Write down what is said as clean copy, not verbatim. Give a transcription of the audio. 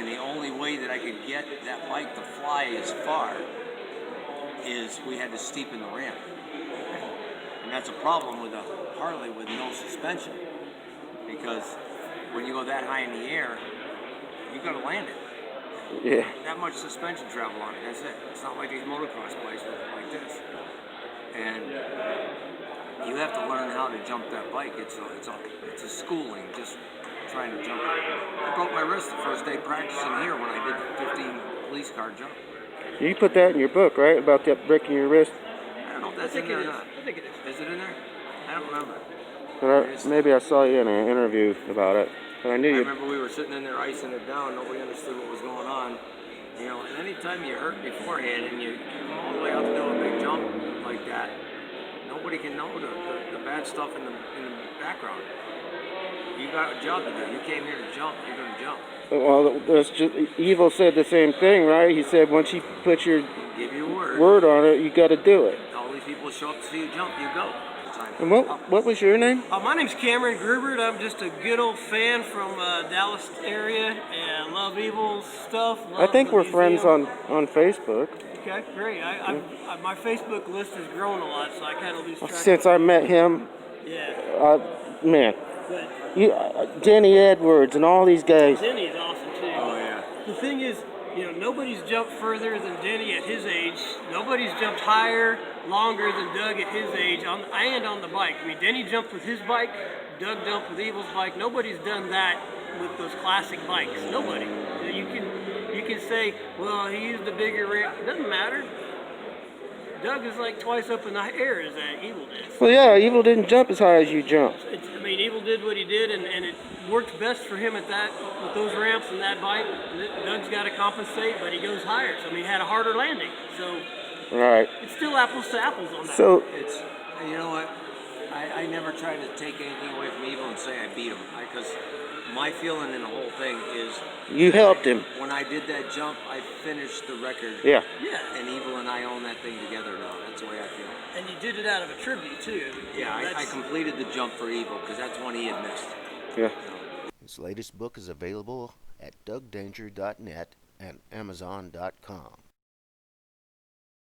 And the only way that I could get that bike to fly as far is we had to steepen the ramp. And that's a problem with a Harley with no suspension, because when you go that high in the air, you got to land it. Yeah. That much suspension travel on it, that's it. It's not like these motocross bikes like this. And you have to learn how to jump that bike. It's a schooling, just trying to jump it. I broke my wrist the first day practicing here when I did the 15 police car jump. You put that in your book, right? About that breaking your wrist? I don't know if that's in there or not. I think it is. Is it in there? I don't remember. But maybe I saw you in an interview about it. But I knew you. I remember we were sitting in there icing it down. Nobody understood what was going on. You know, and anytime you hurt beforehand and you come all the way out to do a big jump like that, nobody can know the bad stuff in the background. You got a job to do. You came here to jump. You're going to jump. Well, that's just, Evil said the same thing, right? He said once you put your Give your word. word on it, you got to do it. All these people show up to see you jump. You go. And what was your name? My name's Cameron Grubert. I'm just a good old fan from Dallas area, and love Evil's stuff. I think we're friends on Facebook. Okay, great. My Facebook list has grown a lot, so I kind of lose track. Since I met him, Yeah. man, But Denny Edwards and all these guys. Denny's awesome too. Oh, yeah. The thing is, you know, nobody's jumped further than Denny at his age. Nobody's jumped higher, longer than Doug at his age, and on the bike. I mean, Denny jumped with his bike, Doug jumped with Evil's bike. Nobody's done that with those classic bikes. Nobody. You can say, well, he used a bigger ramp. It doesn't matter. Doug is like twice up in the air as that Evil did. Well, yeah, Evil didn't jump as high as you jumped. I mean, Evil did what he did, and it worked best for him at that, with those ramps and that bike. Doug's got to compensate, but he goes higher. So, I mean, he had a harder landing. So, Right. it's still apples to apples on that. So, It's, you know what? I never try to take anything away from Evil and say I beat him, because my feeling in the whole thing is you helped him. when I did that jump, I finished the record. Yeah. Yeah. And Evil and I own that thing together now. That's the way I feel. And you did it out of a tribute, too. Yeah, I completed the jump for Evil because that's one he had missed. Yeah. His latest book is available at dougdanger.net and amazon.com.